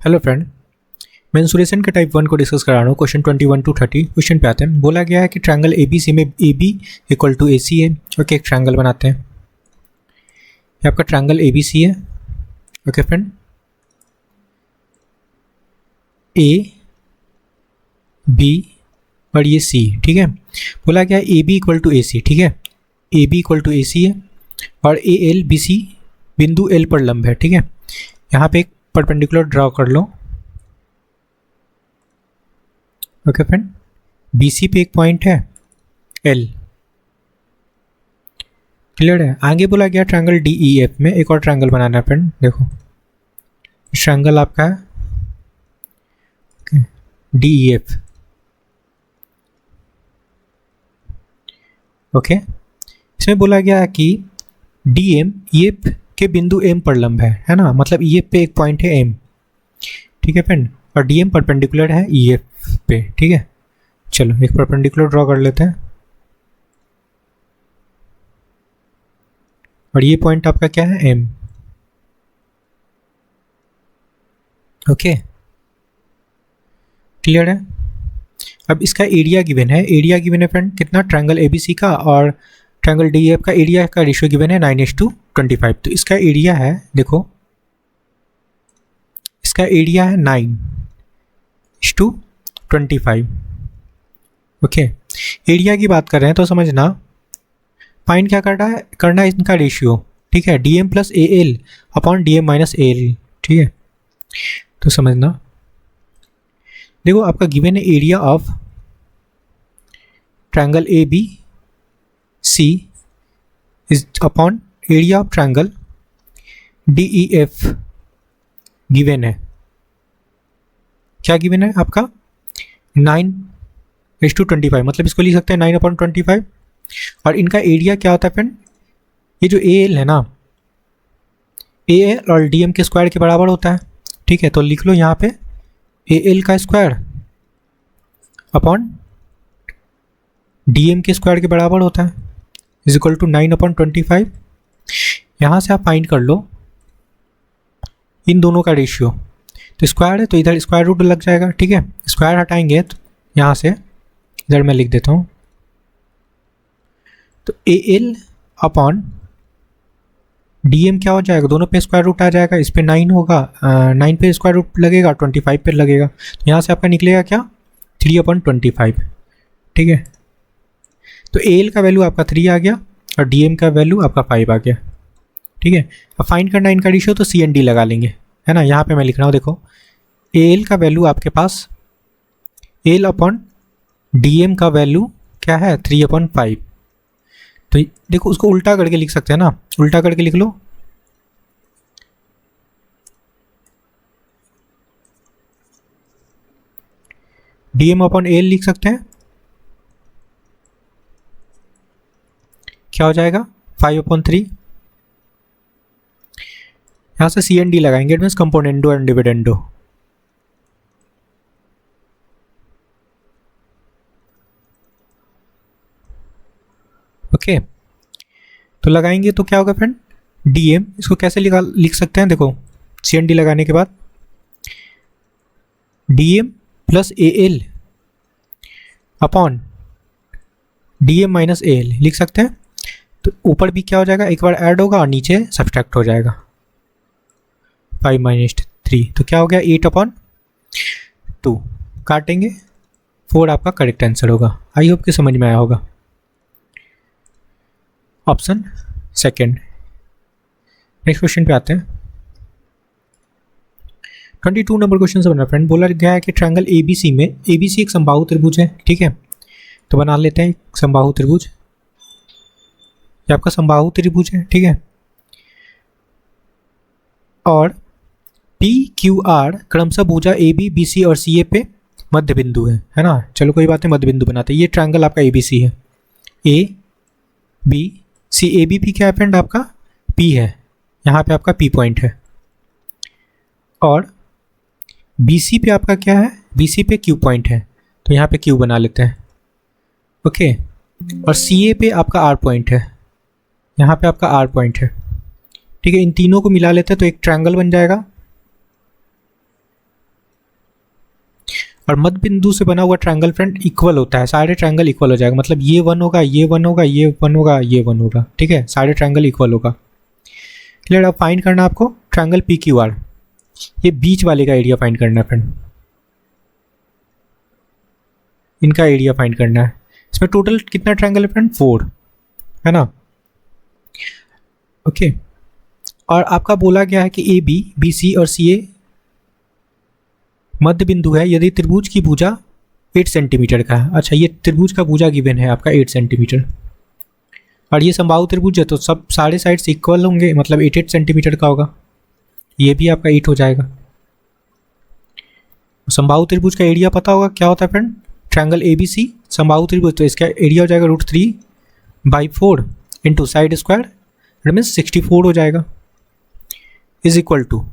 Hello friend, मैं insulation के type 1 को डिस्कस करा रहा हूँ। क्वेश्चन 21 टू 30 क्वेश्चन पे आते हैं। बोला गया है कि ट्रायंगल ABC में AB इक्वल टू AC है। ओके, एक ट्रायंगल बनाते हैं। ये आपका ट्रायंगल ABC है। ओके फ्रेंड, A B और ये C, ठीक है। बोला गया है AB इक्वल टू AC, ठीक है। AB इक्वल टू AC है और AL BC बिंदु L पर लंब है, ठीक है। यहाँ पे एक परपेंडिकुलर ड्रॉ कर लो। ओके फ्रेंड, BC पे एक पॉइंट है L, क्लियर है। आगे बोला गया ट्रायंगल DEF में एक और ट्रायंगल बनाना है फ्रेंड। देखो ट्रायंगल आपका है DEF। ओके, इसमें बोला गया है कि DM EF के बिंदु M पर लंब है ना। मतलब EF पे एक पॉइंट है M, ठीक है फ्रेंड, और DM परपेंडिकुलर है EF पे, ठीक है। चलो एक परपेंडिकुलर ड्रॉ कर लेते हैं और ये पॉइंट आपका क्या है M। ओके, क्लियर है। अब इसका एरिया गिवन है। एरिया गिवन है फ्रेंड कितना, ट्रायंगल ABC का और ट्रायंगल DEF का एरिया का रेशियो गिवन है 9:25। तो इसका एरिया है, देखो इसका एरिया है 9:25। ओके, एरिया की बात कर रहे हैं तो समझना फाइंड क्या करना है इनका रेशियो, ठीक है। DM plus AL upon DM minus AL, ठीक है। तो समझना, देखो आपका गिवन है area of triangle ABC is upon area of triangle DEF given है। क्या गिवन है आपका 9:25, मतलब इसको लिख सकते हैं 9/25। और इनका एरिया क्या होता है फ्रेंड, ये जो AL है ना, AL और DM के स्क्वायर के बराबर होता है, ठीक है। तो लिख लो यहाँ पे AL का स्क्वायर अपॉन DM के स्क्वायर के बराबर होता है इज इक्वल टू 9/25। यहाँ से आप फाइंड कर लो इन दोनों का रेशियो। तो स्क्वायर है तो इधर स्क्वायर रूट लग जाएगा, ठीक है। स्क्वायर हटाएंगे तो यहाँ से इधर मैं लिख देता हूँ, तो AL अपॉन DM क्या हो जाएगा, दोनों पे स्क्वायर रूट आ जाएगा। इस पे 9 होगा, 9 पे स्क्वायर रूट लगेगा, 25 पे लगेगा। तो यहाँ से आपका निकलेगा क्या 3/25, ठीक है। तो AL का वैल्यू आपका 3 आ गया और DM का वैल्यू आपका 5 आ गया, ठीक है। अब फाइंड करना इनका रेशियो, तो CND लगा लेंगे, है ना। यहाँ पे मैं लिख रहा हूँ, देखो AL का वैल्यू आपके पास AL अपॉन DM का वैल्यू क्या है 3/5। तो देखो उसको उल्टा करके लिख सकते हैं ना, उल्टा करके लिख लो। DM अपॉन AL लिख सकते हैं, क्या हो जाएगा 5/3। यहाँ से CND लगाएंगे, it means componendo and dividendo. Okay, तो लगाएंगे तो क्या होगा फ्रेंड, DM इसको कैसे लिख सकते हैं, देखो CND लगाने के बाद DM plus AL upon DM minus AL लिख सकते हैं। तो ऊपर भी क्या हो जाएगा, एक बार ऐड होगा और नीचे सब्सट्रैक्ट हो जाएगा 5 - 3। तो क्या हो गया 8/2। काटेंगे 4 आपका करेक्ट आंसर होगा। आई होप कि समझ में आया होगा। Option second. नेक्स्ट क्वेश्चन पे आते हैं। 22 नंबर क्वेश्चन से बना फ्रेंड। बोला गया है कि ट्रायंगल ABC में ABC एक समबाहु त्रिभुज है, ठीक है। तो बना लेते हैं समबाहु त्रिभुज। ये आपका समबाहु त्रिभुज है, ठीक है। और PQR क्रमशः भुजा AB BC और CA पे मध्य बिंदु है ना। चलो कोई बात नहीं, मध्य बिंदु बनाते हैं। ये ट्रायंगल आपका ABC है, ABC। AB भी क्या है फ्रेंड आपका P है, यहाँ पे आपका P पॉइंट है। और BC पे आपका क्या है, BC पे Q पॉइंट है, तो यहाँ पे Q बना लेते हैं, ओके। और CA पे आपका R पॉइंट है, यहाँ पे आपका R पॉइंट है, ठीक है। इन तीनों को मिला लेते हैं तो एक ट्रायंगल बन जाएगा। और मध्य बिंदु से बना हुआ ट्रायंगल फ्रेंड इक्वल होता है, सारे ट्रायंगल इक्वल हो जाएगा, मतलब ये 1 होगा, ये 1 होगा, ये 1 होगा, ये 1 होगा, ठीक है, सारे ट्रायंगल इक्वल होगा। क्लियर। अब फाइंड करना आपको ट्रायंगल पी क्यू आर, ये बीच वाले का एरिया फाइंड करना है फ्रेंड, इनका एरिया फाइंड करना है। इसमें टोटल कितना ट्रायंगल है फ्रेंड? 4 है ना। ओके। और आपका बोला गया है कि ए बी, बी सी और सी ए मध्य बिंदु है यदि त्रिभुज की भुजा 8 सेंटीमीटर का है। अच्छा, ये त्रिभुज का भुजा गिवन है आपका 8 सेंटीमीटर, और ये समबाहु त्रिभुज है तो सब सारे साइड्स इक्वल होंगे, मतलब 8 सेंटीमीटर का होगा, ये भी आपका 8 हो जाएगा। समबाहु त्रिभुज का एरिया पता होगा क्या होता है friend? Triangle A B C समबाहु त्रिभुज, तो इसका एरिया हो जाएगा √3/4 into side square, it means 64 हो जाएगा, इज इक्वल टू,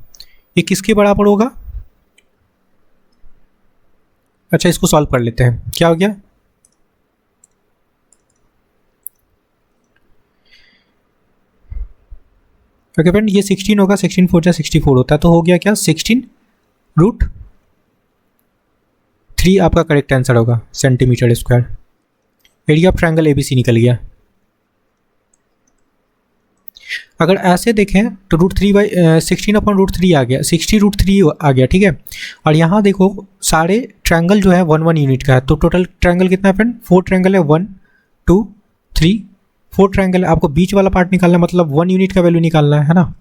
ये किसके बराबर होगा? अच्छा, इसको सॉल्व कर लेते हैं, क्या हो गया? ओके फ्रेंड, ये 16 होगा, 16 4 जा 64 होता है, तो हो गया क्या? 16√3 आपका करेक्ट आंसर होगा centimetre square. Area of triangle ABC निकल गया। अगर ऐसे देखें तो √3/16/√3 आ गया, 60√3 आ गया, ठीक है। और यहाँ देखो सारे ट्रायंगल जो है 1 यूनिट का है, तो टोटल ट्रायंगल कितना है फ्रेंड? 4 ट्रायंगल है, 1 2 3 4 ट्रायंगल है। आपको बीच वाला पार्ट निकालना है, मतलब 1 यूनिट का वैल्यू निकालना है ना।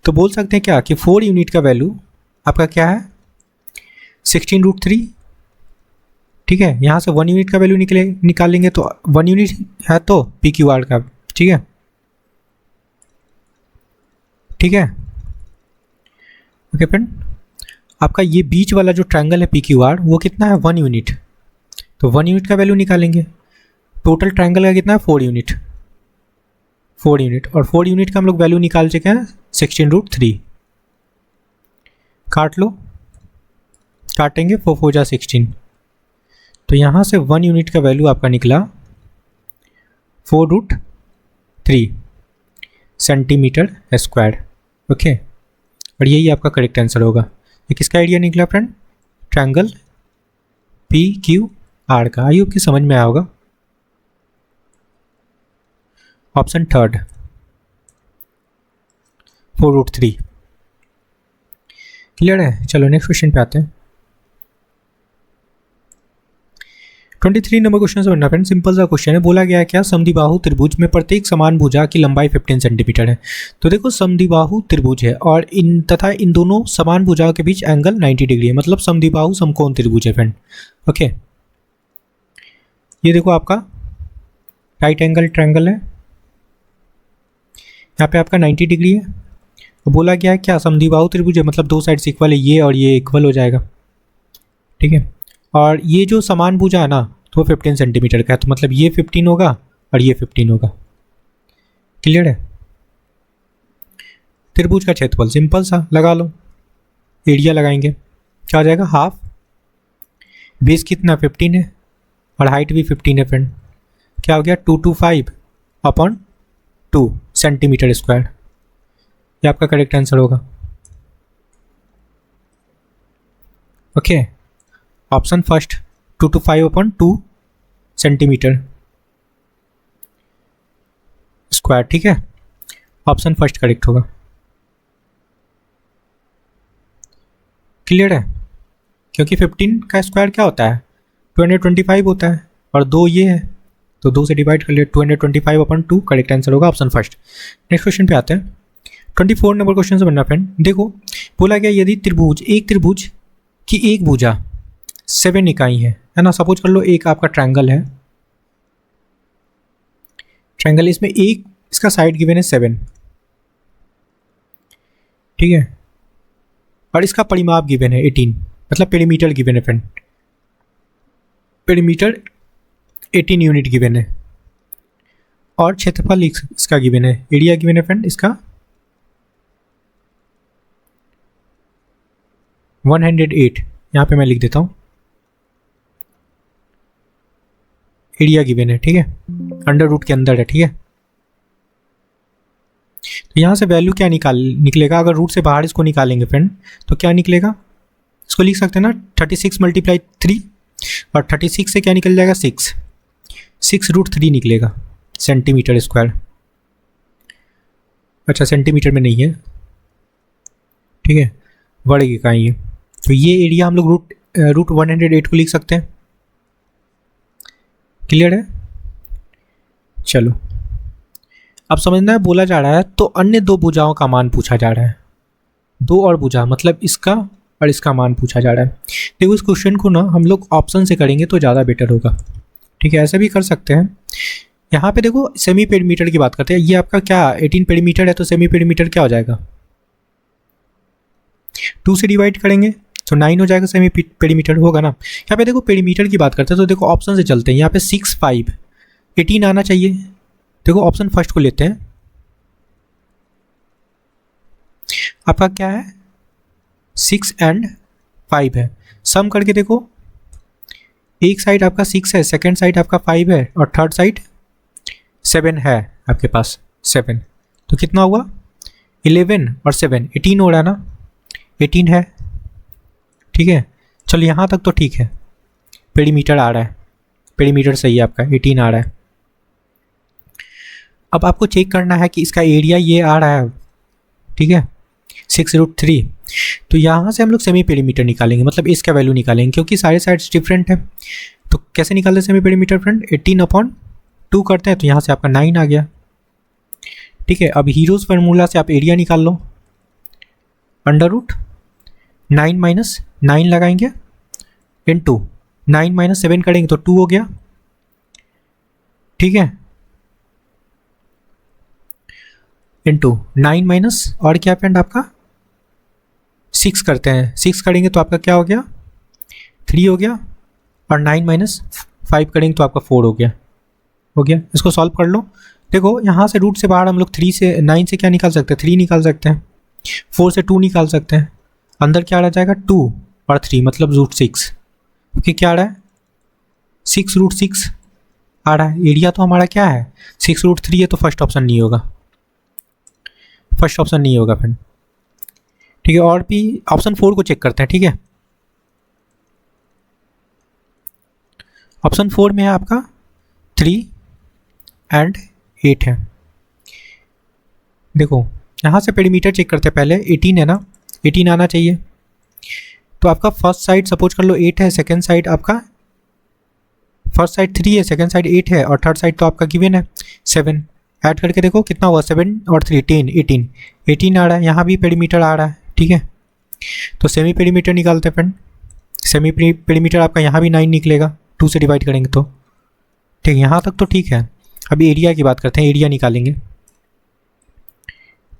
तो बोल सकते हैं क्या कि 4 यूनिट का वैल्यू आपका क्या है? 16√3, ठीक है। यहाँ से 1 यूनिट का वैल्यू निकालेंगे तो 1 यूनिट है तो पी क्यू आर का, ठीक है, ठीक है। ओके फ्रेंड, आपका ये बीच वाला जो ट्रायंगल है पी क्यू आर वो कितना है? 1 यूनिट, तो 1 यूनिट का वैल्यू निकालेंगे। टोटल ट्रायंगल का कितना है? 4 यूनिट, 4 यूनिट, और 4 यूनिट का हम लोग वैल्यू निकाल चुके हैं 16√3। काट लो, काटेंगे 4 4 जा 16, तो यहाँ से 1 यूनिट का वैल्यू आपका निकला 4√3 सेंटीमीटर स्क्वायर। ओके, और यही आपका करेक्ट आंसर होगा। ये किसका आइडिया निकला friend? Triangle P Q R का। आई होप कि समझ में आया होगा। ऑप्शन थर्ड 4√3 क्लियर है। चलो नेक्स्ट क्वेश्चन पे आते हैं। 23 नंबर क्वेश्चन से बनना फ्रेंड, सिंपल सा क्वेश्चन है। बोला गया है क्या? समद्विबाहु त्रिभुज में प्रत्येक समान भुजा की लंबाई 15 सेंटीमीटर है। तो देखो समद्विबाहु त्रिभुज है और इन दोनों समान भुजाओं के बीच एंगल 90 डिग्री है, मतलब समद्विबाहु समकोण त्रिभुज है फ्रेंड। ओके, ये देखो आपका राइट एंगल ट्रायंगल है, यहाँ पे आपका 90 डिग्री है। तो बोला गया है क्या? समद्विबाहु त्रिभुज है, मतलब दो साइड्स इक्वल है, ये और ये इक्वल हो जाएगा, ठीक है। और ये जो समान भुजा है ना तो वो 15 सेंटीमीटर का है, तो मतलब ये 15 होगा और ये 15 होगा। क्लियर है। त्रिभुज का क्षेत्रफल सिंपल सा लगा लो, एरिया लगाएंगे, क्या हो जाएगा? हाफ, बेस कितना 15 है और हाइट भी 15 है फ्रेंड, क्या हो गया? 225/2 सेंटीमीटर स्क्वायर। ये आपका करेक्ट आंसर होगा। Okay, option first 225/2 centimetre square, ठीक है, ऑप्शन फर्स्ट करेक्ट होगा। क्लियर है, क्योंकि 15 का स्क्वायर क्या होता है? 225 होता है, और 2 ये है तो 2 से डिवाइड कर लिया, 225/2 करेक्ट आंसर होगा, ऑप्शन फर्स्ट। नेक्स्ट क्वेश्चन पे आते हैं। 24 नंबर क्वेश्चन से बनना फ्रेंड। देखो बोला गया यदि एक त्रिभुज की एक भुजा 7 इकाई है ना। सपोज कर लो एक आपका ट्रायंगल है, ट्रायंगल, इसमें एक इसका साइड गिवन है 7, ठीक है, और इसका परिमाप गिवन है 18, मतलब पेरीमीटर गिवन है फ्रेंड, पेरीमीटर 18 यूनिट गिवन है, और क्षेत्रफल इसका गिवन है, एरिया गिवन है फ्रेंड इसका 108। यहाँ पे मैं लिख देता हूँ, एरिया गिवन है, ठीक है, अंडर रूट के अंदर है, ठीक है। तो यहाँ से वैल्यू क्या निकलेगा? अगर रूट से बाहर इसको निकालेंगे फ्रेंड तो क्या निकलेगा? इसको लिख सकते हैं ना 36 मल्टीप्लाई 3, और 36 से क्या निकल जाएगा 6 √3 निकलेगा सेंटीमीटर स्क्वायर। अच्छा सेंटीमीटर में नहीं है, ठीक है, बढ़ेगी कहाँ ये। तो ये एरिया हम लोग रूट 108 को लिख सकते हैं। क्लियर है? चलो अब समझना है, बोला जा रहा है तो अन्य दो भुजाओं का मान पूछा जा रहा है। दो और भुजा मतलब इसका और इसका मान पूछा जा रहा है। देखो इस क्वेश्चन को ना हम लोग ऑप्शन से करेंगे तो ज़्यादा बेटर होगा, ठीक है, ऐसे भी कर सकते हैं। यहाँ पे देखो सेमी पेरीमीटर की बात करते हैं। ये आपका क्या 18 पेरीमीटर है, तो सेमी पेरीमीटर क्या हो जाएगा, 2 से डिवाइड करेंगे तो 9 हो जाएगा, सेमी पेरीमीटर होगा ना। यहाँ पे देखो पेरीमीटर की बात करते हैं तो देखो ऑप्शन से चलते हैं। यहाँ पे 6, 5, 18 आना चाहिए। देखो ऑप्शन फर्स्ट को लेते हैं, आपका क्या है 6 एंड 5 है। सम करके देखो, एक साइड आपका 6 है, सेकेंड साइड आपका 5 है, और थर्ड साइड 7 है आपके पास 7, तो कितना हुआ 11 और 7 18 हो रहा है ना, 18 है, ठीक है। चलो यहाँ तक तो ठीक है, पेरीमीटर आ रहा है, पेरीमीटर सही है आपका 18 आ रहा है। अब आपको चेक करना है कि इसका एरिया ये आ रहा है, ठीक है 6√3। तो यहाँ से हम लोग सेमी पेरीमीटर निकालेंगे, मतलब इसका वैल्यू निकालेंगे, क्योंकि सारे साइड्स डिफरेंट है। तो कैसे निकालते हैं सेमी पेरीमीटर फ्रेंड, 18/2 करते हैं, तो यहाँ से आपका 9 आ गया, ठीक है। अब हीरोज फार्मूला से आप एरिया निकाल लो, √9 - 9 लगाएंगे इनटू 9 - 7 करेंगे तो 2 हो गया, ठीक है, इनटू 9 और क्या फ्रेंड आपका 6 करते हैं, 6 करेंगे तो आपका क्या हो गया 3 हो गया, और 9 - 5 करेंगे तो आपका 4 हो गया। इसको सॉल्व कर लो। देखो यहाँ से रूट से बाहर हम लोग 9 से क्या निकाल सकते हैं, 3 निकाल सकते हैं, 4 से 2 निकाल सकते हैं, अंदर क्या आ जाएगा 2 और 3 मतलब √6, ओके। क्या आ रहा है 6√6 आ रहा है। एरिया तो हमारा क्या है 6√3 है, तो फर्स्ट ऑप्शन नहीं होगा, फर्स्ट ऑप्शन नहीं होगा फ्रेंड, ठीक है। और भी ऑप्शन 4 को चेक करते हैं, ठीक है। ऑप्शन 4 में है आपका 3 एंड 8 है। देखो यहाँ से पेरीमीटर चेक करते हैं, पहले 18 है ना, 18 आना चाहिए। तो आपका फर्स्ट साइड सपोज कर लो 8 है, सेकेंड साइड आपका फर्स्ट साइड 3 है, सेकेंड साइड 8 है, और थर्ड साइड तो आपका गिवन है 7। ऐड करके देखो कितना हुआ 7 और 3 10 18 आ रहा है। यहाँ भी पेरीमीटर आ रहा है, ठीक है। तो सेमी पेरीमीटर निकालते हैं फ्रेंड। सेमी पेरीमीटर आपका यहाँ भी 9 निकलेगा, 2 से डिवाइड करेंगे तो, ठीक है। यहाँ तक तो ठीक है। अभी एरिया की बात करते हैं, एरिया निकालेंगे,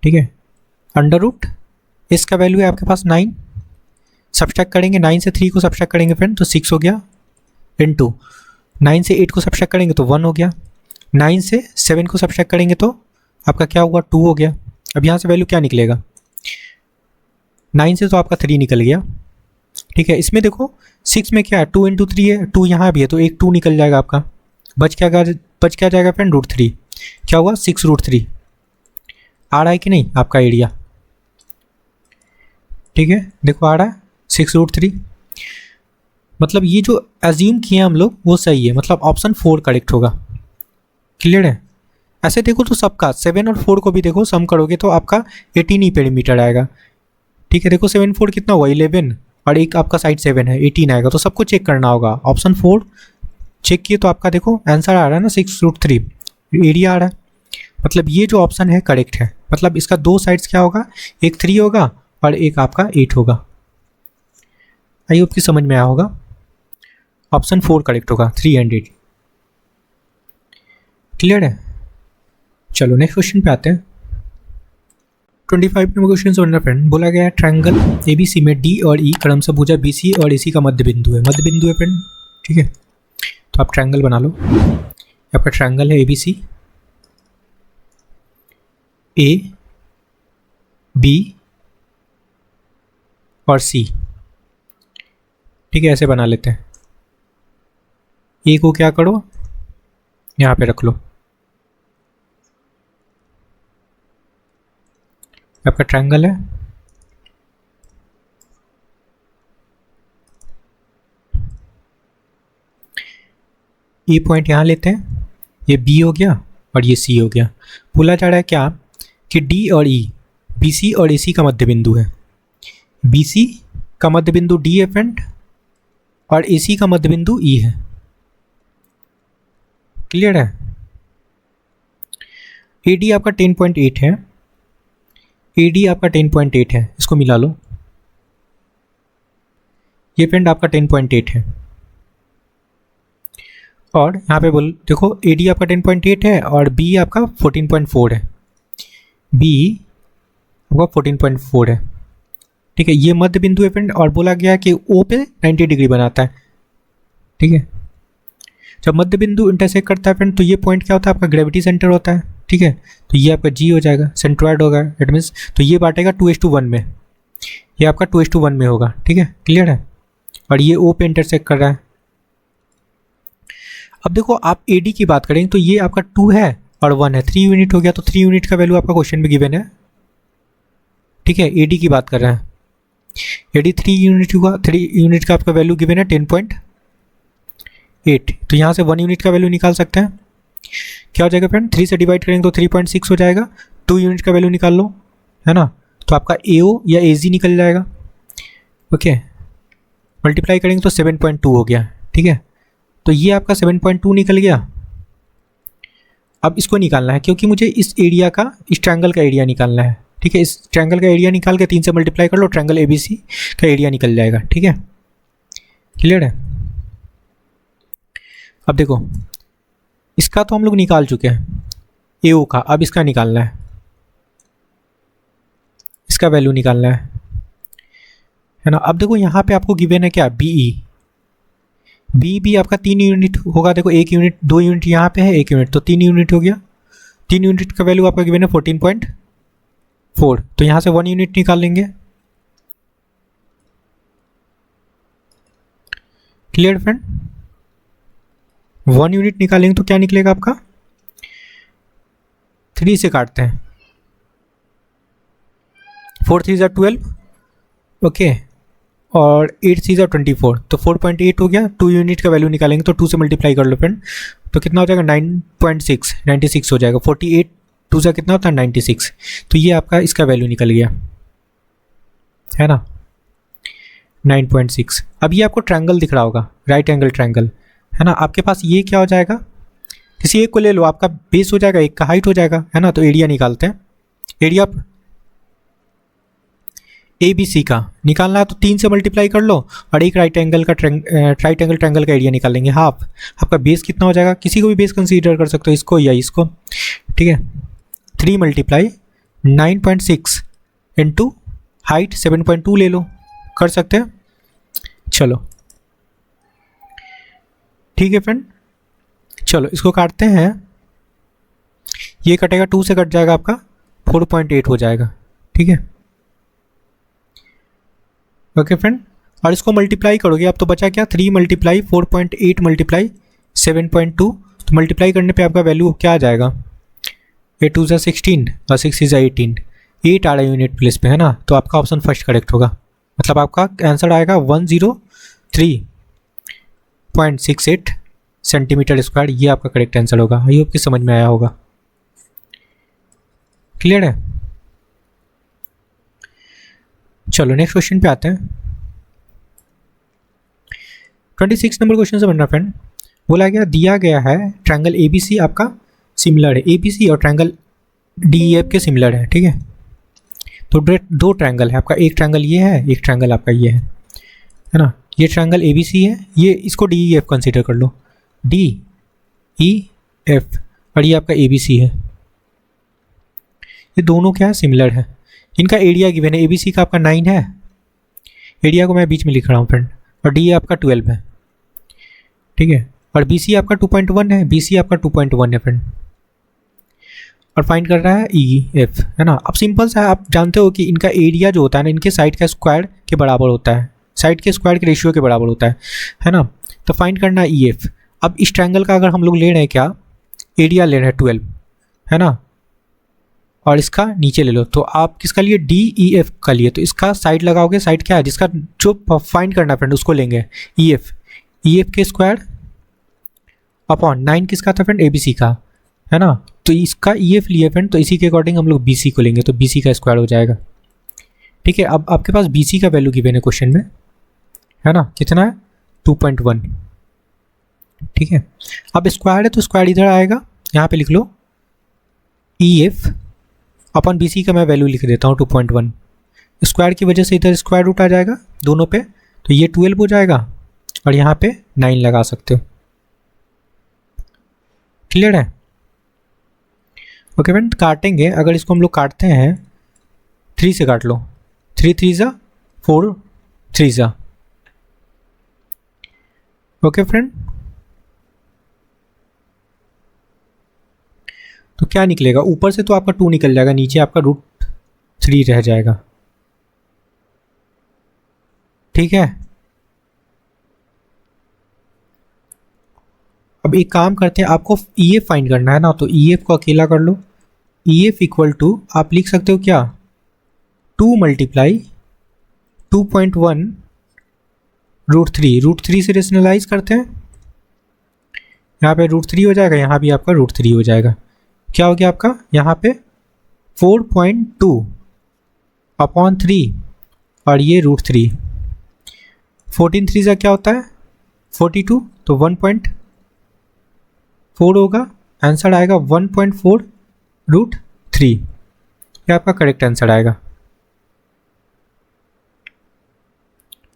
ठीक है। √ इसका वैल्यू है आपके पास 9, सब्सट्रैक्ट करेंगे 9 से 3 को सब्सट्रैक्ट करेंगे फ्रेंड तो 6 हो गया, इनटू 9 से 8 को सब्सट्रैक्ट करेंगे तो 1 हो गया, 9 से 7 को सब्सट्रैक्ट करेंगे तो आपका क्या हुआ 2 हो गया। अब यहाँ से वैल्यू क्या निकलेगा, 9 से तो आपका 3 निकल गया, ठीक है। इसमें देखो 6 में क्या है 2 × 3 है, 2 यहाँ भी है तो एक 2 निकल जाएगा आपका, बच क्या जाएगा फ्रेंड √3। क्या हुआ 6√3 आ रहा है कि नहीं आपका एरिया, ठीक है। देखो आ रहा है 6√3, मतलब ये जो एज्यूम किए हम लोग वो सही है, मतलब ऑप्शन 4 करेक्ट होगा। क्लियर है? ऐसे देखो तो सबका 7 और 4 को भी देखो सम करोगे तो आपका 18 ही पेरीमीटर आएगा, ठीक है। देखो 7 4 कितना हुआ 11, और एक आपका साइड 7 है 18 आएगा, तो सबको चेक करना होगा। ऑप्शन 4 चेक किए तो आपका देखो आंसर आ रहा है ना 6√3, एरिया आ रहा है, मतलब ये जो ऑप्शन है करेक्ट है। मतलब इसका दो साइड्स क्या होगा, एक 3 होगा और एक आपका 8 होगा। आई होप की समझ में आया होगा। ऑप्शन 4 करेक्ट होगा, 3 एंड 8। क्लियर है? चलो नेक्स्ट क्वेश्चन पे आते हैं। 25 नंबर क्वेश्चन सुनना फ्रेंड। बोला गया है ट्रायंगल ABC में D और E क्रमशः भुजा BC और AC का मध्य बिंदु है। मध्य बिंदु है फ्रेंड, ठीक है। तो आप ट्रायंगल बना लो। आपका ट्रायंगल है ABC, A B और C, ठीक है। ऐसे बना लेते हैं। A को क्या करो यहाँ पे रख लो, आपका ट्रायंगल है। ए पॉइंट यहाँ लेते हैं, ये बी हो गया और ये सी हो गया। बोला जा रहा है क्या कि डी और ई बी सी और ए सी का मध्य बिंदु है। बी सी का मध्य बिंदु डी है फ्रेंड और ए सी का मध्य बिंदु ई है। क्लियर है? ए डी आपका 10.8 है, ए डी आपका 10.8 है, इसको मिला लो। ये फ्रेंड आपका 10.8 है और यहाँ पे बोल देखो ए डी आपका 10.8 है और बी आपका 14.4 है, बी आपका 14.4 है। ठीक है, ये मध्य बिंदु है फ्रेंड और बोला गया कि ओ पे 90 डिग्री बनाता है। ठीक है, जब मध्य बिंदु इंटरसेक्ट करता है फ्रेंड तो ये पॉइंट क्या होता है, आपका ग्रेविटी सेंटर होता है। ठीक है, तो ये आपका जी हो जाएगा, सेंट्रॉइड होगा, इट मीन्स तो ये बांटेगा 2:1 में, ये आपका 2:1 में होगा। ठीक है, क्लियर है? और ये ओ पे इंटरसेक्ट कर रहा है। अब देखो आप ए डी की बात करें तो ये आपका 2 है और 1 है, 3 यूनिट हो गया, तो 3 यूनिट का वैल्यू आपका क्वेश्चन में गिवन है। ठीक है, ए डी की बात कर रहे हैं, ए डी 3 यूनिट हुआ, 3 यूनिट का आपका वैल्यू गिवन है 10.8। तो यहाँ से 1 यूनिट का वैल्यू निकाल सकते हैं। क्या हो जाएगा फ्रेंड, 3 से डिवाइड करेंगे तो 3.6 हो जाएगा। 2 यूनिट का वैल्यू निकाल लो, है ना, तो आपका ए ओ या ए जी निकल जाएगा। ओके, मल्टीप्लाई करेंगे तो 7.2 हो गया। ठीक है, तो ये आपका 7.2 निकल गया। अब इसको निकालना है क्योंकि मुझे इस एरिया का, इस ट्रायंगल का एरिया निकालना है। ठीक है, इस ट्रायंगल का एरिया निकाल के 3 से मल्टीप्लाई कर लो, ट्रायंगल ए बी सी का एरिया निकल जाएगा। ठीक है, क्लियर है? अब देखो इसका तो हम लोग निकाल चुके हैं ए ओ का, अब इसका निकालना है, इसका वैल्यू निकालना है ना। अब देखो यहाँ पे आपको गिवन है क्या, बी ई, बी भी आपका 3 यूनिट होगा। देखो 1 यूनिट, 2 यूनिट यहाँ पे है, 1 यूनिट, तो 3 यूनिट हो गया। 3 यूनिट का वैल्यू आपका गिवन है 14.4, तो यहाँ से 1 यूनिट निकाल लेंगे। Clear friend? 1 यूनिट निकालेंगे तो क्या निकलेगा आपका, 3 से काटते हैं, 4 3 ज़ा 12, ओके, और 8 3 ज़ा 24, तो 4.8 हो गया। 2 यूनिट का वैल्यू निकालेंगे तो 2 से मल्टीप्लाई कर लो फ्रेंड, तो कितना हो जाएगा 96 हो जाएगा। 48 2 ज़ा कितना होता है 96, तो ये आपका इसका वैल्यू निकल गया, है ना, 9.6। अब ये आपको ट्रायंगल दिख रहा होगा, राइट एंगल ट्रायंगल, है ना। आपके पास ये क्या हो जाएगा, किसी एक को ले लो, आपका बेस हो जाएगा, एक का हाइट हो जाएगा, है ना। तो एरिया निकालते हैं, एरिया ए बी सी का निकालना है तो 3 से मल्टीप्लाई कर लो और एक राइट एंगल ट्रायंगल का एरिया निकाल लेंगे, हाफ। आपका बेस कितना हो जाएगा, किसी को भी बेस कंसीडर कर सकते हो, इसको या इसको। ठीक है, 3 मल्टीप्लाई 9.6 इंटू हाइट 7.2 ले लो, कर सकते हैं। चलो ठीक है फ्रेंड, चलो इसको काटते हैं, ये कटेगा, 2 से कट जाएगा आपका 4.8 हो जाएगा। ठीक है, ओके फ्रेंड, और इसको मल्टीप्लाई करोगे आप तो बचा क्या, 3 मल्टीप्लाई 4.8 मल्टीप्लाई 7.2, तो मल्टीप्लाई करने पे आपका वैल्यू क्या आ जाएगा, 8 2 ज़ा 16 और 6 6 ज़ा 18, 8 आ रहा है यूनिट प्लेस पे, है ना। तो आपका ऑप्शन फर्स्ट करेक्ट होगा, मतलब आपका आंसर आएगा 103.68 सेंटीमीटर स्क्वायर, ये आपका करेक्ट आंसर होगा। आई होप कि समझ में आया होगा। क्लियर है? चलो नेक्स्ट क्वेश्चन पे आते हैं। 26 नंबर क्वेश्चन से बनना फ्रेंड, बोला गया दिया गया है ट्रायंगल ए बी सी आपका सिमिलर है, ए बी सी और ट्रायंगल डी ई एफ के सिमिलर है। ठीक है, तो 2 ट्रायंगल है आपका, एक ट्रायंगल ये है, एक ट्रायंगल आपका ये है ना। ये ट्रायंगल ए बी सी है, ये इसको डी ई एफ कंसिडर कर लो, डी ई एफ, और ये आपका ए बी सी है। ये दोनों क्या है, सिमिलर है। इनका एरिया गिवन है, ए बी सी का आपका 9 है, एरिया को मैं बीच में लिख रहा हूँ फ्रेंड, और डी आपका 12 है। ठीक है, और बी सी आपका 2.1 है, बी सी आपका 2.1 है फ्रेंड, और फाइंड कर रहा है ई एफ, है ना। अब सिंपल सा है, आप जानते हो कि इनका एरिया जो होता है ना, इनके साइड का स्क्वायर के बराबर होता है, साइड के स्क्वायर के रेशियो के बराबर होता है ना। तो फाइंड करना है ई एफ। अब इस ट्रायंगल का अगर हम लोग ले रहे हैं क्या, एरिया ले रहे हैं 12, है ना, और इसका नीचे ले लो, तो आप किसका लिए, डी ई एफ का लिए, तो इसका साइड लगाओगे, साइड क्या है जिसका जो फाइंड करना फ्रेंड उसको लेंगे, ई एफ के स्क्वायर अपॉन 9 किसका था फ्रेंड, ABC का, है ना। तो इसका EF लिए फ्रेंड, तो इसी के अकॉर्डिंग हम लोग BC को लेंगे, तो BC का स्क्वायर हो जाएगा। ठीक है, अब आपके पास BC का वैल्यू गिवन है क्वेश्चन में, है ना, कितना है 2.1। ठीक है, अब स्क्वायर है तो स्क्वायर इधर आएगा, यहाँ पे लिख लो EF अपॉन BC का मैं वैल्यू लिख देता हूँ 2.1। स्क्वायर की वजह से इधर स्क्वायर रूट आ जाएगा दोनों पे, तो ये 12 हो जाएगा और यहाँ पे 9 लगा सकते हो। क्लियर है? ओके फ्रेंड, काटेंगे, अगर इसको हम लोग काटते हैं 3 से काट लो, 3 3 जा 4 3 जा। ओके फ्रेंड, तो क्या निकलेगा, ऊपर से तो आपका 2 निकल जाएगा, नीचे आपका √3 रह जाएगा। ठीक है, अब एक काम करते हैं, आपको EF फाइंड करना है ना, तो EF को अकेला कर लो। EF इक्वल टू आप लिख सकते हो क्या, 2 मल्टीप्लाई 2.1 √3 से रेशनलाइज करते हैं, यहाँ पे √3 हो जाएगा, यहाँ भी आपका √3 हो जाएगा। क्या हो गया आपका, यहाँ पे 4.2 अपॉन 3 और ये √3, 14 3 का क्या होता है 42, तो 1.4 होगा, आंसर आएगा 1.4 √3, ये आपका करेक्ट आंसर आएगा।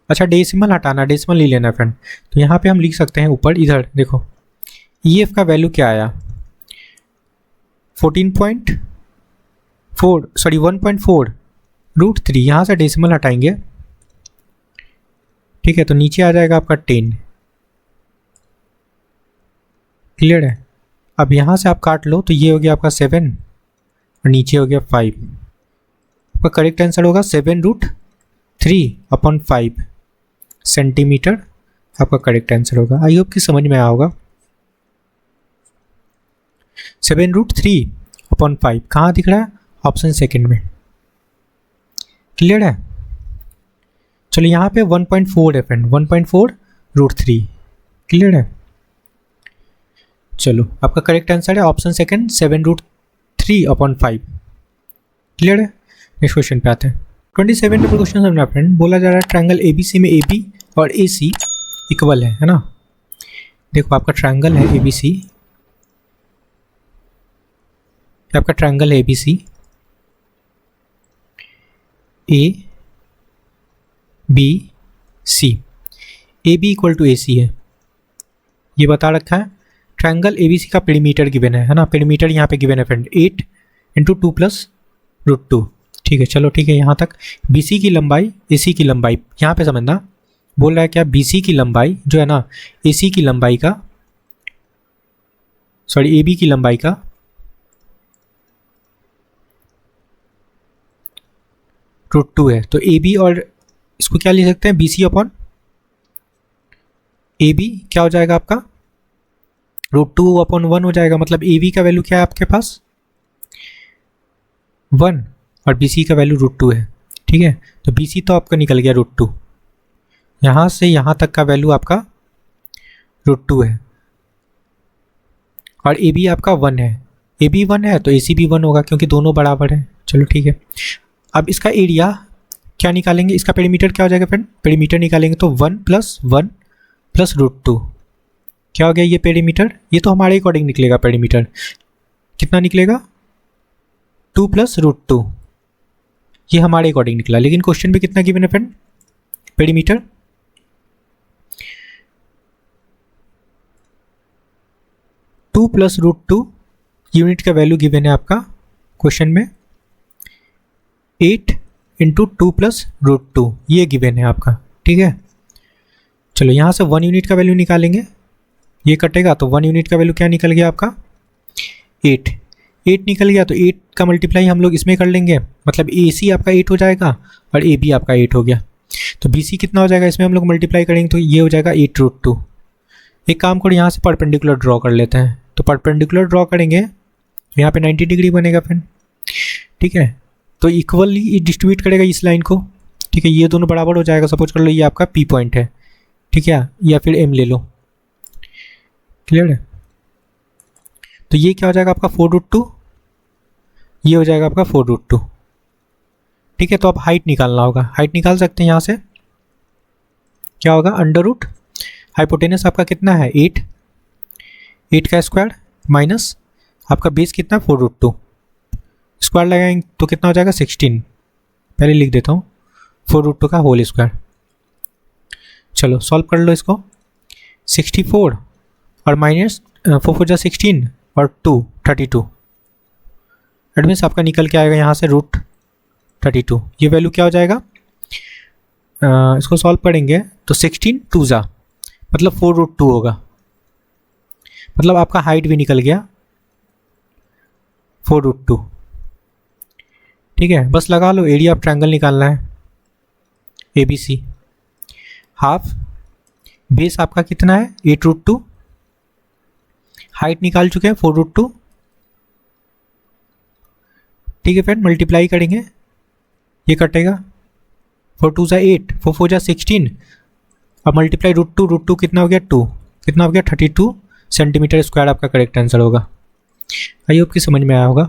अच्छा, डेसिमल हटाना, डेसिमल नहीं लेना फ्रेंड, तो यहाँ पे हम लिख सकते हैं ऊपर, इधर देखो EF का वैल्यू क्या आया 1.4 √3, यहाँ से डेसिमल हटाएंगे। ठीक है, तो नीचे आ जाएगा आपका 10। क्लियर है? अब यहाँ से आप काट लो, तो ये हो गया आपका 7 और नीचे हो गया 5। आपका करेक्ट आंसर होगा 7 √3 अपॉन 5 सेंटीमीटर, आपका करेक्ट आंसर होगा। आई होप कि समझ में आया होगा। 7 √3 अपॉन 5 कहाँ दिख रहा है, ऑप्शन सेकंड में। क्लियर है? चलो यहाँ पे 1.4 है फ्रेंड, 1.4 √3। क्लियर है? चलो, आपका करेक्ट आंसर है ऑप्शन सेकंड 7 √3 अपॉन 5। क्लियर है? नेक्स्ट क्वेश्चन पे आते हैं। 27 नंबर क्वेश्चन समझना फ्रेंड, बोला जा रहा है ट्रायंगल ABC में AB और AC इक्वल है ना। देखो आपका ट्रायंगल है ABC, आपका ट्रायंगल है ABC, ABC, AB equal to AC है, ये बता रखा है। ट्रायंगल ABC का पेरीमीटर गिवन है ना, पेरीमीटर यहाँ पे गिवन है फ्रेंड 8 × 2 + √2। ठीक है, चलो ठीक है, यहाँ तक BC की लंबाई AC की लंबाई, यहाँ पे समझना, बोल रहा है क्या BC की लंबाई जो है ना AC की लंबाई का, सॉरी AB की लंबाई का √2 है, तो AB और इसको क्या लिख सकते हैं BC अपॉन AB, क्या हो जाएगा आपका √2 अपॉन 1 हो जाएगा। मतलब AB का वैल्यू क्या है आपके पास 1 और BC का वैल्यू √2 है। ठीक है, तो BC तो आपका निकल गया √2, यहाँ से यहाँ तक का वैल्यू आपका √2 है और AB आपका 1 है। AB 1 है तो AC भी 1 होगा क्योंकि दोनों बराबर हैं। चलो ठीक है, अब इसका एरिया क्या निकालेंगे, इसका पेरीमीटर क्या हो जाएगा फ्रेंड, पेरीमीटर निकालेंगे तो 1 + 1 + √2, क्या हो गया ये पेरीमीटर, ये तो हमारे अकॉर्डिंग निकलेगा पेरीमीटर, कितना निकलेगा 2 + √2, ये हमारे अकॉर्डिंग निकला। लेकिन क्वेश्चन में कितना गिवन है फ्रेंड, पेरीमीटर 2 + √2, यूनिट का वैल्यू गिवन है आपका क्वेश्चन में 8 × 2 + √2, ये गिवन है आपका। ठीक है, चलो यहाँ से 1 यूनिट का वैल्यू निकालेंगे, ये कटेगा तो 1 यूनिट का वैल्यू क्या निकल गया आपका 8 निकल गया, तो 8 का मल्टीप्लाई हम लोग इसमें कर लेंगे, मतलब AC आपका 8 हो जाएगा और AB आपका 8 हो गया। तो BC कितना हो जाएगा, इसमें हम लोग मल्टीप्लाई करेंगे तो ये हो जाएगा 8 √2। एक काम करो, यहाँ से परपेंडिकुलर ड्रॉ कर लेते हैं, तो परपेंडिकुलर ड्रॉ करेंगे, यहाँ पे 90 डिग्री बनेगा फ्रेंड। ठीक है, तो इक्वली डिस्ट्रीब्यूट करेगा इस लाइन को। ठीक है, ये दोनों बराबर हो जाएगा, सपोज कर लो ये आपका P पॉइंट है, ठीक है, या फिर M ले लो। क्लियर है, तो ये क्या हो जाएगा आपका 4√2, ये हो जाएगा आपका 4√2। ठीक है, तो अब हाइट निकालना होगा। हाइट निकाल सकते हैं यहाँ से, क्या होगा अंडर रूट हाइपोटेनस आपका कितना है 8, 8 का स्क्वायर माइनस आपका बेस कितना 4√2, स्क्वायर लगाएंगे तो कितना हो जाएगा 16। पहले लिख देता हूँ 4√2 का होल स्क्वायर। चलो सॉल्व कर लो इसको। 64 और माइनस 4 4 जा 16 और 2 32, एट मीन्स आपका निकल के आएगा यहाँ से √32। ये वैल्यू क्या हो जाएगा, इसको सॉल्व करेंगे तो 16 2 जा मतलब 4√2 होगा। मतलब आपका हाइट भी निकल गया 4√2। ठीक है, बस लगा लो। एरिया ऑफ ट्रायंगल निकालना है ABC। हाफ बेस आपका कितना है 8√2, हाइट निकाल चुके हैं 4√2। ठीक है फ्रेंड, मल्टीप्लाई करेंगे, ये कटेगा 4 2 जा 8, 4 4 जा 16, अब मल्टीप्लाई √2 कितना हो गया 2, कितना हो गया 32 सेंटीमीटर स्क्वायर आपका करेक्ट आंसर होगा। आई होप कि समझ में आया होगा।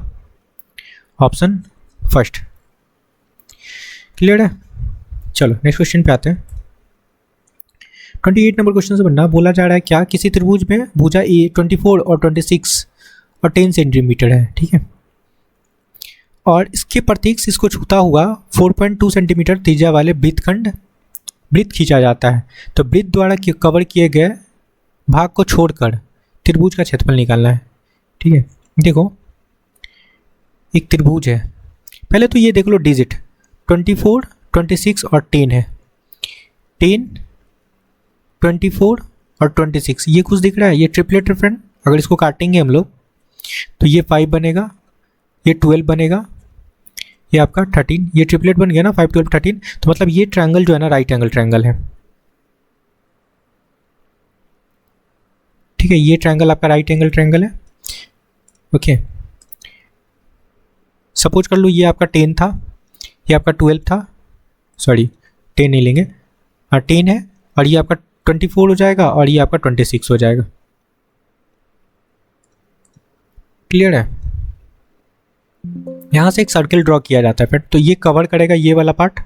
ऑप्शन फर्स्ट क्लियर है। चलो नेक्स्ट क्वेश्चन पे आते हैं। 28 नंबर क्वेश्चन से बनना बोला जा रहा है क्या किसी त्रिभुज में भुजा ए 24 और 26 और 10 सेंटीमीटर है। ठीक है, और इसके प्रतीक से इसको छूता हुआ 4.2 सेंटीमीटर त्रिज्या वाले वृत्त खींचा जाता है। तो वृत्त द्वारा कवर किए गए भाग को छोड़कर त्रिभुज का क्षेत्रफल निकालना है। ठीक है, देखो एक त्रिभुज है, पहले तो ये देख लो डिजिट 24 26 और 10 है। 10 24 और 26 ये कुछ दिख रहा है, ये ट्रिपलेट है फ्रेंड। अगर इसको काटेंगे हम लोग तो ये 5 बनेगा, ये 12 बनेगा, ये आपका 13, ये ट्रिपलेट बन गया ना 5 12 13। तो मतलब ये ट्रायंगल जो है ना राइट एंगल ट्रायंगल है। ठीक है, ये ट्रायंगल आपका राइट एंगल ट्रायंगल है। ओके, सपोज कर लो ये आपका 10 था, ये आपका 12 था, सॉरी 10 नहीं लेंगे, हाँ 10 है, और ये आपका 24 हो जाएगा और ये आपका 26 हो जाएगा। क्लियर है। यहाँ से एक सर्कल ड्रॉ किया जाता है फिर, तो ये कवर करेगा ये वाला पार्ट,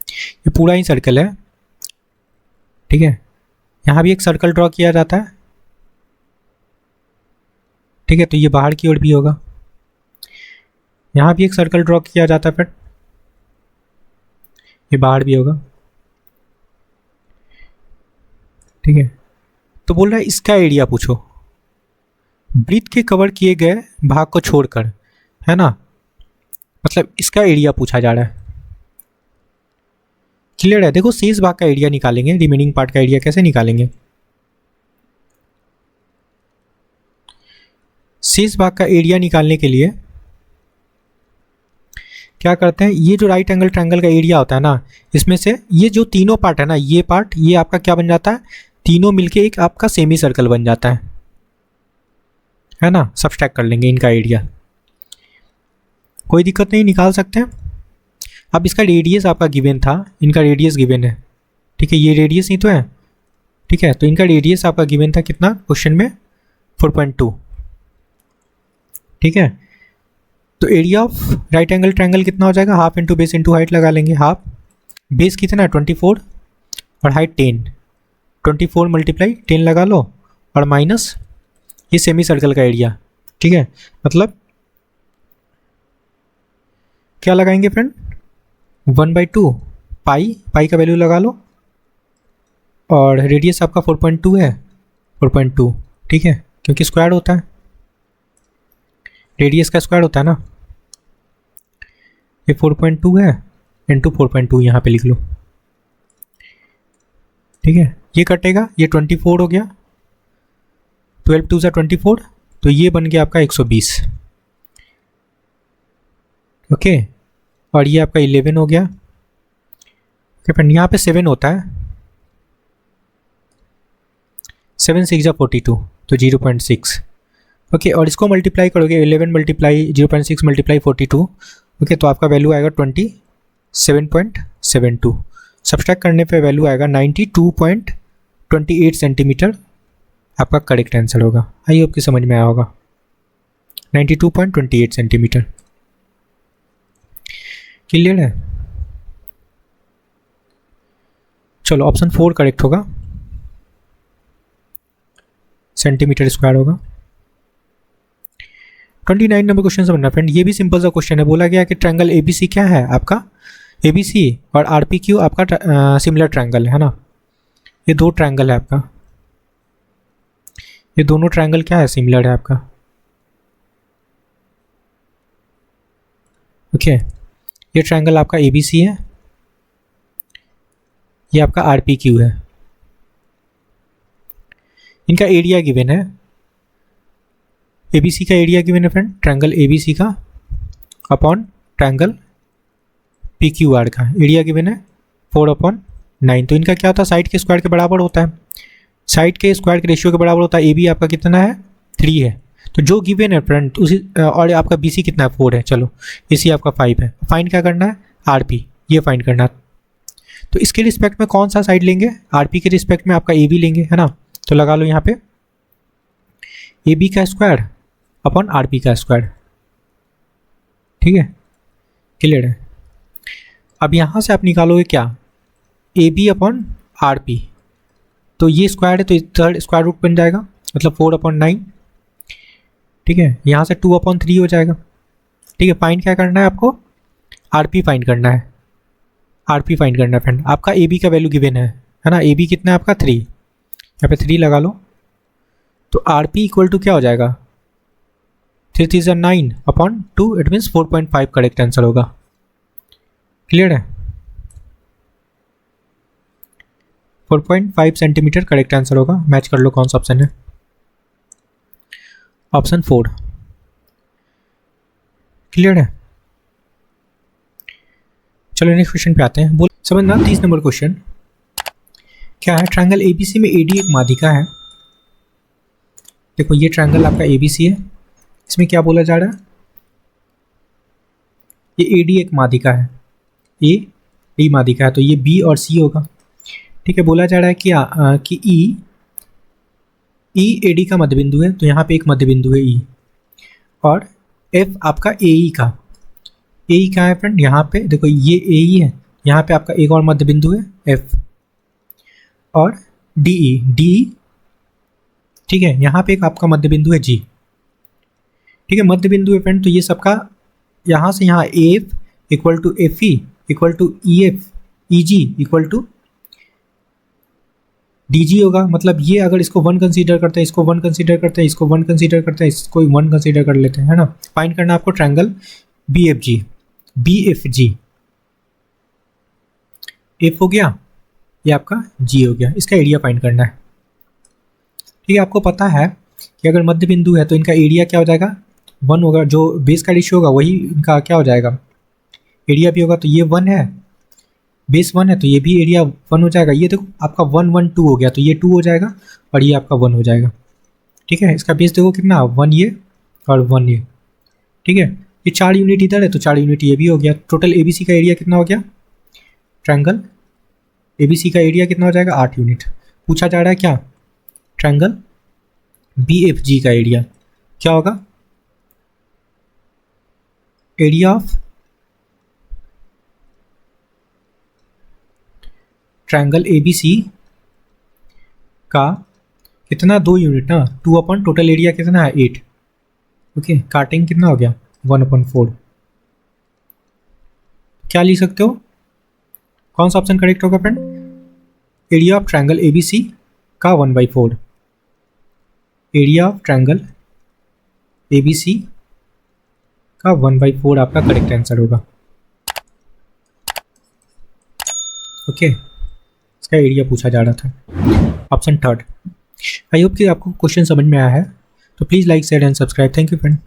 ये पूरा ही सर्कल है। ठीक है, यहाँ भी एक सर्कल ड्रॉ किया जाता है। ठीक है, तो ये बाहर की ओर भी होगा, यहाँ भी एक सर्कल ड्रॉ किया जाता है फिर, ये बाहर भी होगा। ठीक है, तो बोल रहा है इसका एरिया पूछो वृत्त के कवर किए गए भाग को छोड़कर, है ना, मतलब इसका एरिया पूछा जा रहा है। क्लियर है। देखो शेष भाग का एरिया निकालेंगे, रिमेनिंग पार्ट का एरिया कैसे निकालेंगे। शेष भाग का एरिया निकालने के लिए क्या करते हैं, ये जो राइट एंगल ट्रायंगल का एरिया होता है ना, इसमें से ये जो तीनों पार्ट है ना, ये पार्ट ये आपका क्या बन जाता है, तीनों मिलके एक आपका सेमी सर्कल बन जाता है ना। सब्सट्रैक्ट कर लेंगे इनका एरिया, कोई दिक्कत नहीं, निकाल सकते हैं। अब इसका रेडियस आपका गिवन था, इनका रेडियस गिवन है। ठीक है, ये रेडियस ही तो है। ठीक है, तो इनका रेडियस आपका गिवन था कितना क्वेश्चन में 4.2। ठीक है, तो area of right angle triangle कितना हो जाएगा, half into base into height लगा लेंगे। हाफ बेस कितना है 24 और हाइट 10, 24 मल्टीप्लाई 10 लगा लो और माइनस ये सेमी सर्कल का एरिया। ठीक है, मतलब क्या लगाएंगे फ्रेंड 1/2 पाई का वैल्यू लगा लो, और रेडियस आपका 4.2 है, 4.2। ठीक है, क्योंकि स्क्वायर होता है, रेडियस का स्क्वायर होता है ना, ये 4.2 है इंटू 4.2 यहाँ पे लिख लो। ठीक है, ये कटेगा, ये 24 हो गया, 12 2 जा 24, तो ये बन गया आपका 120। ओके, और ये आपका 11 हो गया। ओके फ्रेंड, यहाँ पे 7 होता है, 7 6 जा 42, तो 0.6। ओके, और इसको मल्टीप्लाई करोगे 11 मल्टीप्लाई 0.6 मल्टीप्लाई 42। ओके, तो आपका वैल्यू आएगा 27.72। सब्सट्रैक्ट करने पे वैल्यू आएगा 92.28 सेंटीमीटर, आपका करेक्ट आंसर होगा। आई होप कि समझ में आया होगा। 92.28 सेंटीमीटर। क्लियर है? चलो ऑप्शन 4 करेक्ट होगा, सेंटीमीटर स्क्वायर होगा। 29 नंबर क्वेश्चन समझना फ्रेंड, ये भी सिंपल सा क्वेश्चन है। बोला गया कि ट्रायंगल एबीसी क्या है आपका, एबीसी और आरपीक्यू आपका सिमिलर ट्रायंगल है ना। ये दो ट्रायंगल है आपका, ये दोनों ट्रायंगल क्या है, सिमिलर है आपका। ओके, ये ट्रायंगल आपका एबीसी है, ये आपका आरपीक्यू है। इनका एरिया गिवन है, एबीसी का एरिया गिवन है फ्रेंड, ट्रायंगल एबीसी का अपॉन ट्रायंगल पीक्यूआर का एरिया गिवन है 4/9। तो इनका क्या होता है, साइड के स्क्वायर के बराबर होता है, साइड के स्क्वायर के रेशियो के बराबर होता है। ए बी आपका कितना है, 3 है। तो जो गिवन है फ्रेंड उसी, और आपका बी सी कितना है, 4 है। चलो इसी आपका 5 है। फाइंड क्या करना है, आर पी, ये फाइंड करना है। तो इसके रिस्पेक्ट में कौन सा साइड लेंगे, आर पी के रिस्पेक्ट में आपका ए बी लेंगे, है ना। तो लगा लो यहाँ पे ए बी का स्क्वायर अपॉन आर पी का स्क्वायर, ठीक है, क्लियर है। अब यहाँ से आप निकालोगे क्या, A B upon R P, तो ये स्क्वायर है तो थर्ड स्क्वायर रूट बन जाएगा, मतलब 4/9, ठीक है। यहाँ से 2/3 हो जाएगा, ठीक है। फाइंड क्या करना है आपको, आर पी फाइंड करना है, आर पी फाइंड करना है फ्रेंड। आपका ए बी का वैल्यू गिवन है ना, ए बी कितना है आपका 3, यहाँ पे 3 लगा लो। तो आर पी इक्वल टू क्या हो जाएगा, 3 3 9/2, इट मीन्स 4.5 करेक्ट आंसर होगा। क्लियर है, 4.5 सेंटीमीटर करेक्ट आंसर होगा। मैच कर लो कौन सा ऑप्शन है, ऑप्शन 4। क्लियर है। चलो नेक्स्ट क्वेश्चन पे आते हैं। बोल समझना 30 नंबर क्वेश्चन क्या है, ट्रायंगल एबीसी में एडी एक माध्यिका है। देखो ये ट्रायंगल आपका एबीसी है, इसमें क्या बोला जा रहा है, ये एडी एक माध्यिका है, ए डी माध्यिका है, तो ये बी और सी होगा, ठीक है। बोला जा रहा है कि ई एडी का मध्यबिंदु है, तो यहाँ पे एक मध्यबिंदु है ई, और एफ आपका एई का, एई कहाँ है फ्रेंड, यहाँ पे देखो ये एई है, यहाँ पे आपका एक और मध्यबिंदु है एफ, और डी, ठीक है, यहाँ पे एक आपका मध्यबिंदु है जी, ठीक है, मध्यबिंदु है फ्रेंड। तो ये सबका यहाँ से यहाँ F equal to F E equal to E F E G equal to D G होगा। मतलब ये अगर इसको 1 कंसीडर करते हैं, इसको 1 कंसीडर करते हैं, इसको 1 कंसीडर करते हैं, इसको 1 कंसीडर कर लेते हैं, है ना। फाइंड करना आपको triangle B F G, F हो गया, ये आपका जी हो गया, इसका एरिया फाइंड करना है, ठीक है। आपको पता है कि अगर मध्य बिंदु है तो इनका एरिया क्या हो जाएगा, 1 होगा, जो बेस का रेशियो होगा वही इनका क्या हो जाएगा, एरिया भी होगा। तो ये 1 है, बेस 1 है, तो ये भी एरिया 1 हो जाएगा। ये देखो आपका 1 1 2 हो गया, तो ये 2 हो जाएगा और ये आपका 1 हो जाएगा, ठीक है। इसका बेस देखो कितना, 1 ये और 1 ये, ठीक है। ये 4 यूनिट इधर है तो 4 यूनिट ये भी हो गया। टोटल एबीसी का एरिया कितना हो गया, ट्रायंगल एबीसी का एरिया कितना हो जाएगा, 8 यूनिट। पूछा जा रहा है क्या, ट्रायंगल बीएफजी का एरिया क्या होगा, एरिया ऑफ ट्रायंगल एबीसी का कितना, 2 यूनिट ना, 2 टोटल एरिया कितना है 8, ओके। काटेंगे कितना हो गया 1/4। क्या लिख सकते हो, कौन सा ऑप्शन करेक्ट होगा friend, area of triangle ABC का 1/4, एरिया ऑफ ट्रायंगल एबीसी का 1/4 आपका करेक्ट आंसर होगा, ओके। इसका एरिया पूछा जा रहा था, ऑप्शन 3। आई होप कि आपको क्वेश्चन समझ में आया है, तो please like share and subscribe. Thank you friend.